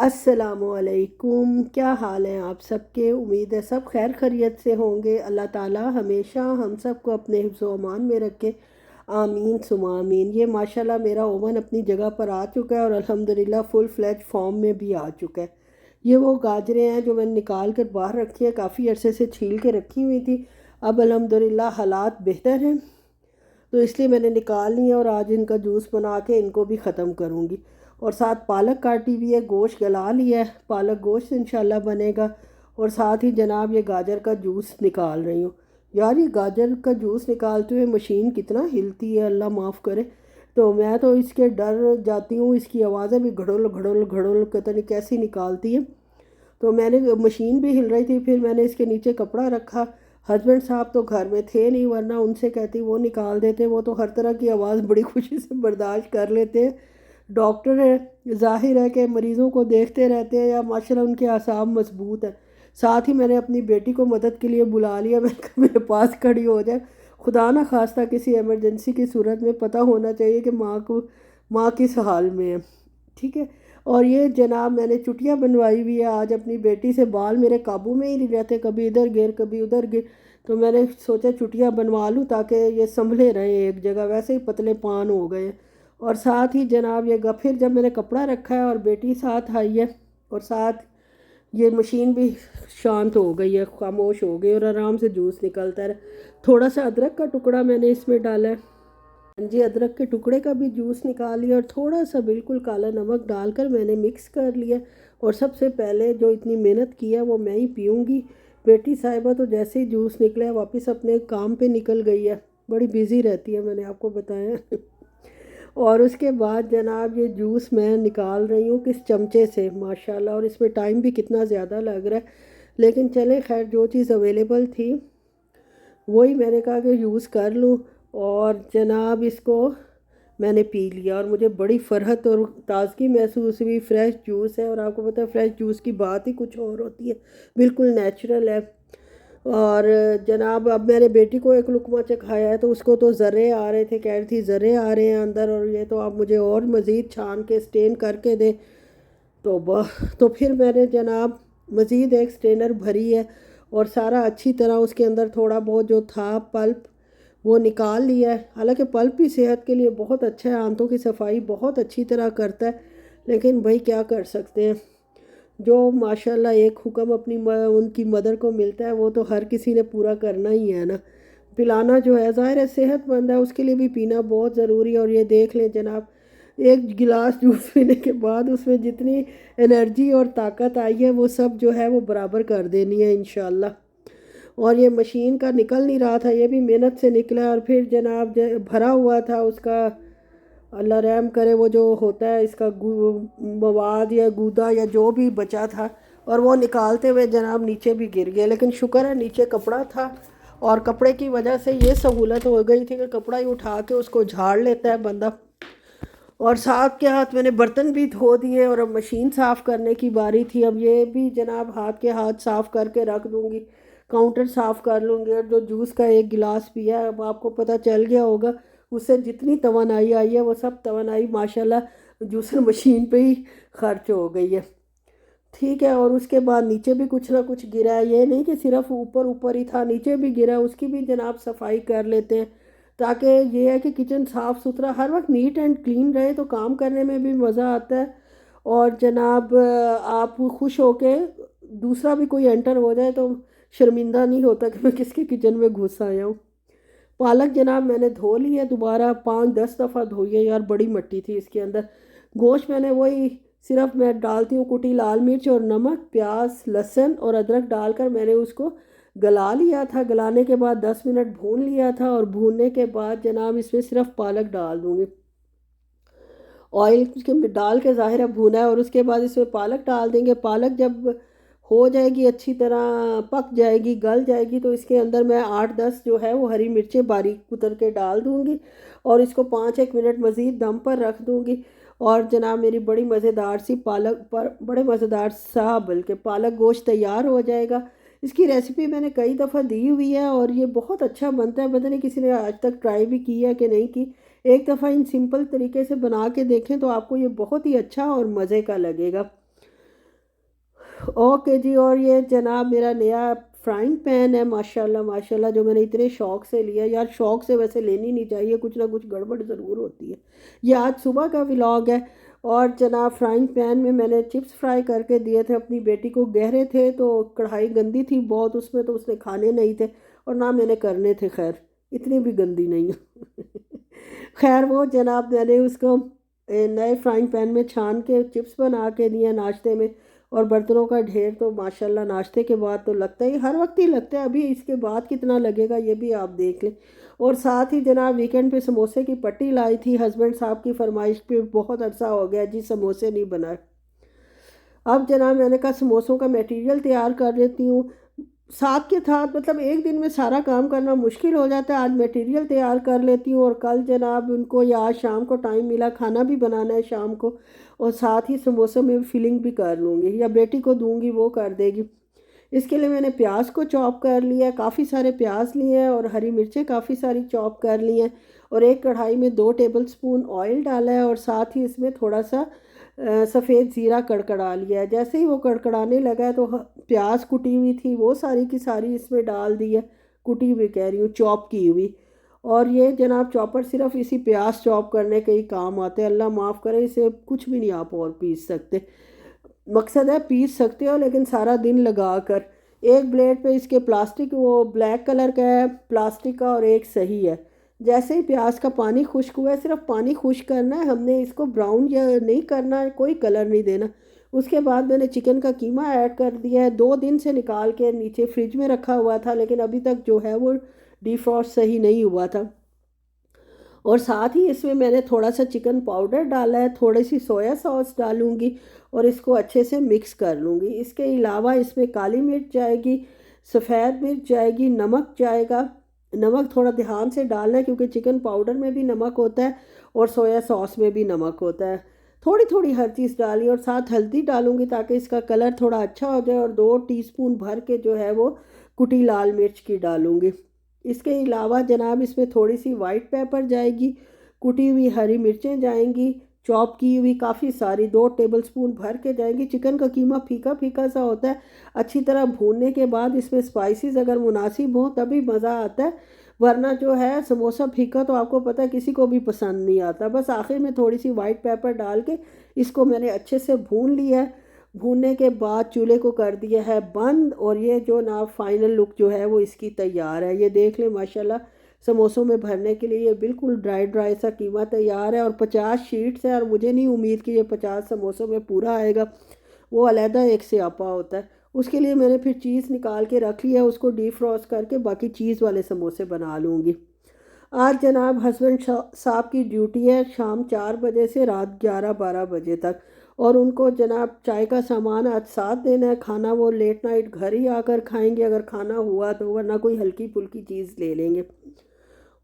अस्सलामुअलैकुम। क्या हाल है आप सबके? उम्मीद है सब खैर खैरियत से होंगे। अल्लाह ताला हमेशा हम सबको अपने हिफ्ज़ व अमान में रखे। आमीन सुमा आमीन। ये माशाल्लाह मेरा ओवन अपनी जगह पर आ चुका है और अल्हम्दुलिल्लाह फुल फ्लैज फॉर्म में भी आ चुका है। ये वो गाजरें हैं जो मैंने निकाल कर बाहर रखी है, काफ़ी अरसे से छील के रखी हुई थी। अब अल्हम्दुलिल्लाह हालात बेहतर हैं तो इसलिए मैंने निकाल लिया और आज इनका जूस बना के इनको भी ख़त्म करूँगी। और साथ पालक काटी हुई है, गोश्त गला लिया है, पालक गोश्त इंशाल्लाह बनेगा। और साथ ही जनाब ये गाजर का जूस निकाल रही हूँ। यार ये गाजर का जूस निकालते हुए मशीन कितना हिलती है, अल्लाह माफ़ करे। तो मैं तो इसके डर जाती हूँ, इसकी आवाज़ें भी घड़ोल घड़ोल घड़ोल पता नहीं कैसी निकालती है। तो मैंने मशीन भी हिल रही थी, फिर मैंने इसके नीचे कपड़ा रखा। हस्बैंड साहब तो घर में थे नहीं, वरना उनसे कहती वो निकाल देते। वो तो हर तरह की आवाज़ बड़ी खुशी से बर्दाश्त कर लेते हैं। डॉक्टर है, ज़ाहिर है कि मरीज़ों को देखते रहते हैं या माशाल्लाह उनके आसाब मजबूत है। साथ ही मैंने अपनी बेटी को मदद के लिए बुला लिया। मैंने कहा मेरे पास खड़ी हो जाए, खुदा ना खास्ता किसी इमरजेंसी की सूरत में पता होना चाहिए कि माँ किस हाल में है। ठीक है। और ये जनाब मैंने चुटिया बनवाई हुई है आज अपनी बेटी से। बाल मेरे काबू में ही नहीं रहते, कभी इधर गिर कभी उधर गिर। तो मैंने सोचा चुटिया बनवा लूँ ताकि ये संभले रहे एक जगह, वैसे ही पतले पान हो गए। और साथ ही जनाब ये फिर जब मैंने कपड़ा रखा है और बेटी साथ आई है और साथ ये मशीन भी शांत हो गई है, खामोश हो गई और आराम से जूस निकलता है। थोड़ा सा अदरक का टुकड़ा मैंने इसमें डाला है। हाँ जी, अदरक के टुकड़े का भी जूस निकाल लिया और थोड़ा सा बिल्कुल काला नमक डालकर मैंने मिक्स कर लिया। और सबसे पहले जो इतनी मेहनत की है वो मैं ही पीऊँगी। बेटी साहिबा तो जैसे ही जूस निकला है वापस अपने काम पे निकल गई है, बड़ी बिजी रहती है मैंने आपको बताया। और उसके बाद जनाब ये जूस मैं निकाल रही हूँ किस चमचे से माशाल्लाह। और इसमें टाइम भी कितना ज़्यादा लग रहा है, लेकिन चले खैर जो चीज़ अवेलेबल थी वही मैंने कहा कि यूज़ कर लूँ। और जनाब इसको मैंने पी लिया और मुझे बड़ी फ़रहत और ताज़गी महसूस हुई। फ़्रेश जूस है और आपको पता है फ़्रेश जूस की बात ही कुछ और होती है, बिल्कुल नेचुरल है। और जनाब अब मैंने बेटी को एक लुकमा चखाया है तो उसको तो ज़र्रे आ रहे थे, कह रही थी ज़र्रे आ रहे हैं अंदर और ये तो आप मुझे और मज़ीद छान के स्टेन करके दें। तो तो फिर मैंने जनाब मज़ीद एक स्ट्रेनर भरी है और सारा अच्छी तरह उसके अंदर थोड़ा बहुत जो था पल्प वो निकाल लिया है। हालांकि पल्प भी सेहत के लिए बहुत अच्छा है, आंतों की सफाई बहुत अच्छी तरह करता है। लेकिन भाई क्या कर सकते हैं, जो माशाल्लाह एक हुक्म अपनी उनकी मदर को मिलता है वो तो हर किसी ने पूरा करना ही है ना। पिलाना जो है ज़ाहिर है सेहतमंद है, उसके लिए भी पीना बहुत ज़रूरी है। और ये देख लें जनाब, एक गिलास जूस पीने के बाद उसमें जितनी एनर्जी और ताकत आई है वो सब जो है वो बराबर कर देनी है इंशाल्लाह। और ये मशीन का निकल नहीं रहा था, ये भी मेहनत से निकला। और फिर जनाब भरा हुआ था उसका, अल्लाह रहम करे, वो जो होता है इसका मवाद या गूदा या जो भी बचा था, और वो निकालते हुए जनाब नीचे भी गिर गया। लेकिन शुक्र है नीचे कपड़ा था और कपड़े की वजह से ये सहूलत हो गई थी कि कपड़ा ही उठा के उसको झाड़ लेता है बंदा। और साथ के हाथ मैंने बर्तन भी धो दिए और अब मशीन साफ़ करने की बारी थी। अब ये भी जनाब हाथ के हाथ साफ़ करके रख दूँगी, काउंटर साफ़ कर लूँगी। और जो जूस का एक गिलास पिया है, अब आपको पता चल गया होगा उससे जितनी तवानाई आई है वो सब तवानाई माशाल्लाह जूसर मशीन पे ही खर्च हो गई है। ठीक है। और उसके बाद नीचे भी कुछ ना कुछ गिरा है, ये नहीं कि सिर्फ ऊपर ऊपर ही था, नीचे भी गिरा, उसकी भी जनाब सफाई कर लेते हैं ताकि ये है कि किचन साफ़ सुथरा हर वक्त नीट एंड क्लीन रहे तो काम करने में भी मज़ा आता है। और जनाब आप खुश होके दूसरा भी कोई एंटर हो जाए तो शर्मिंदा नहीं होता कि मैं किसके किचन में घुस आया हूँ। पालक जनाब मैंने धो ली है, दोबारा 5-10 दफ़ा धोई है यार, बड़ी मिट्टी थी इसके अंदर। गोश्त मैंने वही सिर्फ मैं डालती हूँ कुटी लाल मिर्च और नमक, प्याज लहसुन और अदरक डालकर मैंने उसको गला लिया था। गलाने के बाद 10 मिनट भून लिया था और भूनने के बाद जनाब इसमें सिर्फ पालक डाल दूँगी। ऑयल उसके डाल के ज़ाहिर है भूना है और उसके बाद इसमें पालक डाल देंगे। पालक जब हो जाएगी अच्छी तरह पक जाएगी गल जाएगी तो इसके अंदर मैं 8-10 जो है वो हरी मिर्चें बारीक कुतर के डाल दूँगी और इसको 5-1 मिनट मज़ीद दम पर रख दूँगी। और जनाब मेरी बड़ी मज़ेदार सी पालक पर बड़े मज़ेदार सा बल्कि पालक गोश्त तैयार हो जाएगा। इसकी रेसिपी मैंने कई दफ़ा दी हुई है और ये बहुत अच्छा बनता है। पता नहीं किसी ने आज तक ट्राई भी की है कि नहीं की। एक दफ़ा इन सिंपल तरीके से बना के देखें तो आपको ये बहुत ही अच्छा और मज़े का लगेगा। ओके जी। और ये जनाब मेरा नया फ्राइंग पैन है, माशाल्लाह माशाल्लाह, जो मैंने इतने शौक़ से लिया। यार शौक़ से वैसे लेनी नहीं चाहिए, कुछ ना कुछ गड़बड़ ज़रूर होती है। ये आज सुबह का व्लॉग है। और जनाब फ्राइंग पैन में मैंने चिप्स फ्राई करके दिए थे अपनी बेटी को, गहरे थे तो कढ़ाई गंदी थी बहुत उसमें, तो उसने खाने नहीं थे और ना मैंने करने थे, खैर इतनी भी गंदी नहीं है। खैर वो जनाब मैंने उसको नए फ्राइंग पैन में छान के चिप्स बना के दिए नाश्ते में। और बर्तनों का ढेर तो माशाल्लाह नाश्ते के बाद तो लगता ही, हर वक्त ही लगता है, अभी इसके बाद कितना लगेगा ये भी आप देख लें। और साथ ही जनाब वीकेंड पे समोसे की पट्टी लाई थी, हस्बैंड साहब की फरमाइश पे, बहुत अरसा हो गया जी समोसे नहीं बनाए। अब जनाब मैंने कहा समोसों का मटेरियल तैयार कर लेती हूँ। साथ के साथ मतलब एक दिन में सारा काम करना मुश्किल हो जाता है, आज मटेरियल तैयार कर लेती हूँ और कल जनाब उनको, या आज शाम को टाइम मिला, खाना भी बनाना है शाम को, और साथ ही समोसों में फिलिंग भी कर लूँगी, या बेटी को दूँगी वो कर देगी। इसके लिए मैंने प्याज को चॉप कर लिया है, काफ़ी सारे प्याज लिए हैं, और हरी मिर्चें काफ़ी सारी चॉप कर ली हैं। और एक कढ़ाई में 2 टेबलस्पून ऑयल डाला है, और साथ ही इसमें थोड़ा सा सफ़ेद ज़ीरा कड़कड़ा लिया है। जैसे ही वो कड़कड़ाने लगा है तो प्याज कुटी हुई थी वो सारी की सारी इसमें डाल दी है, कुटी हुई कह रही हूँ, चॉप की हुई। और ये जनाब चॉपर सिर्फ इसी प्याज चॉप करने के ही काम आते हैं, अल्लाह माफ़ करे, इसे कुछ भी नहीं आप और पीस सकते। मकसद है पीस सकते हो लेकिन सारा दिन लगा कर। एक ब्लेड पे इसके प्लास्टिक, वो ब्लैक कलर का है प्लास्टिक का, और एक सही है। जैसे ही प्याज का पानी खुश्क हुआ है, सिर्फ पानी खुश्क करना है हमने, इसको ब्राउन या नहीं करना है, कोई कलर नहीं देना। उसके बाद मैंने चिकन का कीमा ऐड कर दिया है, 2 दिन से निकाल के नीचे फ्रिज में रखा हुआ था, लेकिन अभी तक जो है वो डिफ्रॉस्ट सही नहीं हुआ था। और साथ ही इसमें मैंने थोड़ा सा चिकन पाउडर डाला है, थोड़ी सी सोया सॉस डालूंगी, और इसको अच्छे से मिक्स कर लूँगी। इसके अलावा इसमें काली मिर्च जाएगी, सफ़ेद मिर्च जाएगी, नमक जाएगा। नमक थोड़ा ध्यान से डालना है क्योंकि चिकन पाउडर में भी नमक होता है और सोया सॉस में भी नमक होता है। थोड़ी थोड़ी हर चीज़ डाली, और साथ हल्दी डालूंगी ताकि इसका कलर थोड़ा अच्छा हो जाए, और 2 टीस्पून भर के जो है वो कुटी लाल मिर्च की डालूंगी। इसके अलावा जनाब इसमें थोड़ी सी वाइट पेपर जाएगी, कुटी हुई हरी मिर्चें जाएंगी, चॉप की हुई काफ़ी सारी 2 टेबलस्पून भर के जाएंगी। चिकन का कीमा फीका फीका सा होता है, अच्छी तरह भूनने के बाद इसमें स्पाइसेस अगर मुनासिब हो तभी मज़ा आता है, वरना जो है समोसा फीका तो आपको पता है किसी को भी पसंद नहीं आता। बस आखिर में थोड़ी सी वाइट पेपर डाल के इसको मैंने अच्छे से भून लिया है। भूनने के बाद चूल्हे को कर दिया है बंद, और ये जो ना फाइनल लुक जो है वो इसकी तैयार है, ये देख लें माशाल्लाह। समोसों में भरने के लिए ये बिल्कुल ड्राई ड्राई सा कीमा तैयार है, और 50 शीट्स है, और मुझे नहीं उम्मीद कि ये 50 समोसों में पूरा आएगा, वो अलहदा एक स्यापा होता है। उसके लिए मैंने फिर चीज़ निकाल के रख लिया, उसको डीफ्रॉस्ट करके बाकी चीज़ वाले समोसे बना लूँगी। आज जनाब हस्बैंड साहब की ड्यूटी है शाम 4 बजे से रात 11-12 बजे तक, और उनको जनाब चाय का सामान आज साथ देना है, खाना वो लेट नाइट घर ही आकर खाएंगे अगर खाना हुआ तो, वरना कोई हल्की फुल्की चीज़ ले लेंगे।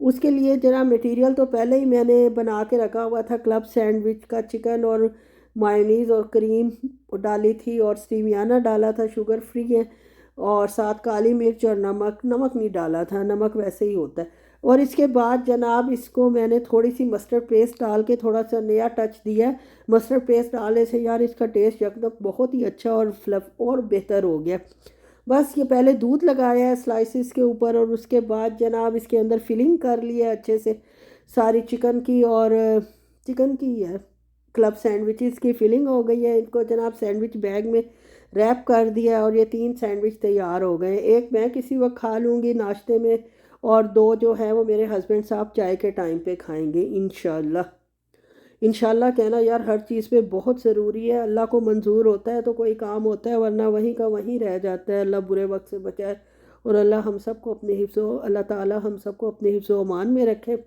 उसके लिए जरा मटेरियल तो पहले ही मैंने बना के रखा हुआ था, क्लब सैंडविच का चिकन और मायोनीज़ और क्रीम डाली थी, और स्टीमियाना डाला था, शुगर फ्री है, और साथ काली मिर्च और नमक, नमक नहीं डाला था, नमक वैसे ही होता है। और इसके बाद जनाब इसको मैंने थोड़ी सी मस्टर्ड पेस्ट डाल के थोड़ा सा नया टच दिया है। मस्टर्ड पेस्ट डालने से यार इसका टेस्ट एकदम बहुत ही अच्छा और फ्लफ और बेहतर हो गया। बस ये पहले दूध लगाया है स्लाइसिस के ऊपर, और उसके बाद जनाब इसके अंदर फिलिंग कर ली है अच्छे से सारी चिकन की, और चिकन की है, क्लब सैंडविचेस की फिलिंग हो गई है। इनको जनाब सैंडविच बैग में रैप कर दिया है, और ये 3 सैंडविच तैयार हो गए। एक मैं किसी वक्त खा लूँगी नाश्ते में, और 2 जो है वो मेरे हस्बैंड साहब चाय के टाइम पे खाएंगे इंशाल्लाह। इंशाल्लाह कहना यार हर चीज़ पे बहुत ज़रूरी है, अल्लाह को मंजूर होता है तो कोई काम होता है, वरना वहीं का वहीं रह जाता है। अल्लाह बुरे वक्त से बचाए, और अल्लाह हम सबको अपने अल्लाह ताला हम सबको अपने हिफ्ज़ व अमान में रखे।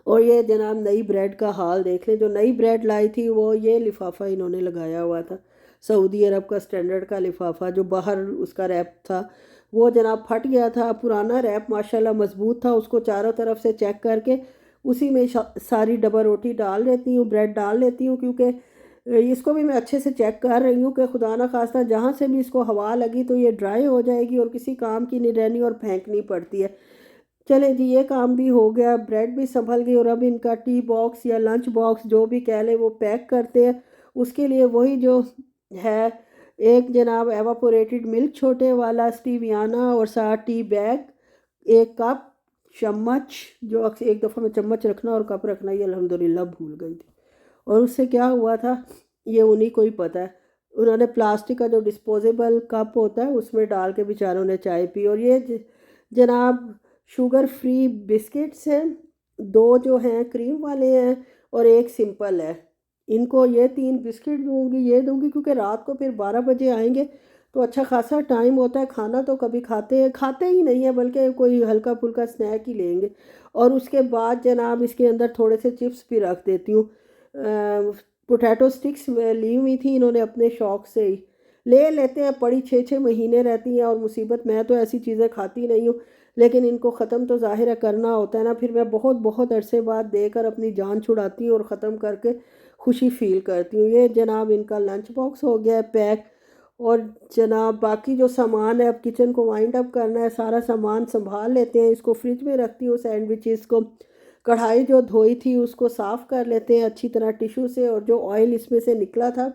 और ये जनाब नई ब्रेड का हाल देख लें, जो नई ब्रेड लाई थी वो ये लिफाफा इन्होंने लगाया हुआ था, सऊदी अरब का स्टैंडर्ड का लिफाफा, जो बाहर उसका रैप था वो जनाब फट गया था। पुराना रैप माशाल्लाह मजबूत था, उसको चारों तरफ से चेक करके उसी में सारी डबल रोटी डाल लेती हूँ, ब्रेड डाल लेती हूँ, क्योंकि इसको भी मैं अच्छे से चेक कर रही हूँ कि खुदा ना खास्ता जहाँ से भी इसको हवा लगी तो ये ड्राई हो जाएगी और किसी काम की नहीं रहनी और फेंकनी पड़ती है। चले जी ये काम भी हो गया, ब्रेड भी संभल गई, और अब इनका टी बॉक्स या लंच बॉक्स जो भी कह लें वो पैक करते हैं। उसके लिए वही जो है एक जनाब एवापोरेटेड मिल्क छोटे वाला स्टीवियाना, और 7 टी बैग, 1 कप, चम्मच, जो एक दफ़ा में चम्मच रखना और कप रखना ये अल्हम्दुलिल्लाह भूल गई थी। और उससे क्या हुआ था ये उन्हीं को ही पता है। उन्होंने प्लास्टिक का जो डिस्पोजेबल कप होता है उसमें डाल के बेचारों ने चाय पी। और ये जनाब शुगर फ्री बिस्किट्स हैं, 2 जो हैं क्रीम वाले हैं और 1 सिंपल है। इनको ये 3 बिस्किट दूंगी, ये दूंगी, क्योंकि रात को फिर 12 बजे आएंगे तो अच्छा खासा टाइम होता है। खाना तो कभी खाते ही नहीं है, बल्कि कोई हल्का फुल्का स्नैक ही लेंगे। और उसके बाद जनाब इसके अंदर थोड़े से चिप्स भी रख देती हूँ। पोटैटो स्टिक्स ली हुई थी इन्होंने अपने शौक़ से ही, ले लेते हैं, पड़ी 6-6 महीने रहती हैं। और मुसीबत, मैं तो ऐसी चीज़ें खाती नहीं हूँ, लेकिन इनको ख़त्म तो ज़ाहिर है करना होता है ना। फिर मैं बहुत बहुत अरसे बाद देकर अपनी जान छुड़ाती हूँ और ख़त्म करके खुशी फ़ील करती हूँ। ये जनाब इनका लंच बॉक्स हो गया है पैक। और जनाब बाकी जो सामान है, अब किचन को वाइंड अप करना है, सारा सामान संभाल लेते हैं। इसको फ्रिज में रखती हूँ, सैंडविचेस को। कढ़ाई जो धोई थी उसको साफ़ कर लेते हैं अच्छी तरह टिश्यू से, और जो ऑयल इसमें से निकला था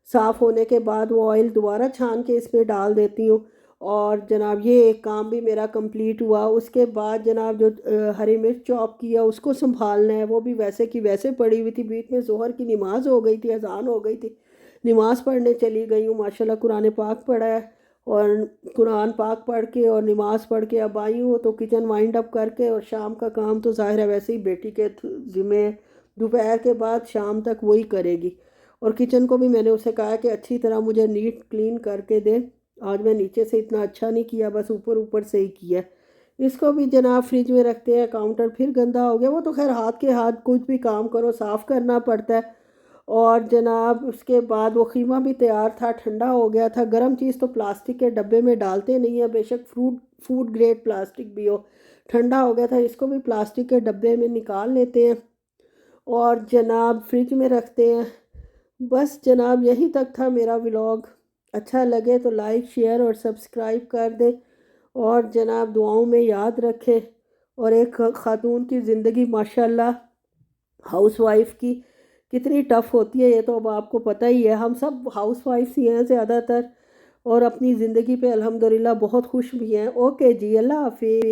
साफ़ होने के बाद वो ऑयल दोबारा छान के इसमें डाल देती हूँ। और जनाब ये एक काम भी मेरा कंप्लीट हुआ। उसके बाद जनाब जो हरी मिर्च चॉप किया उसको संभालना है, वो भी वैसे की वैसे पड़ी हुई थी। बीच में ज़ोहर की नमाज़ हो गई थी, अजान हो गई थी, नमाज़ पढ़ने चली गई हूँ। माशाल्लाह कुरान पाक पढ़ा है, और कुरान पाक पढ़ के और नमाज़ पढ़ के अब आई हूँ। तो किचन वाइंड अप करके, और शाम का काम तो ज़ाहिर है वैसे ही बेटी के ज़िम्मे, दोपहर के बाद शाम तक वही करेगी। और किचन को भी मैंने उसे कहा कि अच्छी तरह मुझे नीट क्लीन करके दे। आज मैं नीचे से इतना अच्छा नहीं किया, बस ऊपर ऊपर से ही किया। इसको भी जनाब फ्रिज में रखते हैं। काउंटर फिर गंदा हो गया, वो तो खैर हाथ के हाथ कुछ भी काम करो साफ़ करना पड़ता है। और जनाब उसके बाद वो ख़ीमा भी तैयार था, ठंडा हो गया था। गर्म चीज़ तो प्लास्टिक के डब्बे में डालते नहीं है, बेशक फूड ग्रेड प्लास्टिक भी हो। ठंडा हो गया था, इसको भी प्लास्टिक के डब्बे में निकाल लेते हैं और जनाब फ्रिज में रखते हैं। बस जनाब यही तक था मेरा व्लॉग। अच्छा लगे तो लाइक शेयर और सब्सक्राइब कर दे, और जनाब दुआओं में याद रखे। और एक ख़ातून की ज़िंदगी माशाल्लाह, हाउसवाइफ की कितनी टफ़ होती है ये तो अब आपको पता ही है। हम सब हाउसवाइफ्स ही हैं ज़्यादातर, और अपनी ज़िंदगी पे अल्हम्दुलिल्लाह बहुत खुश भी हैं। ओके जी, अल्लाह हाफिज़।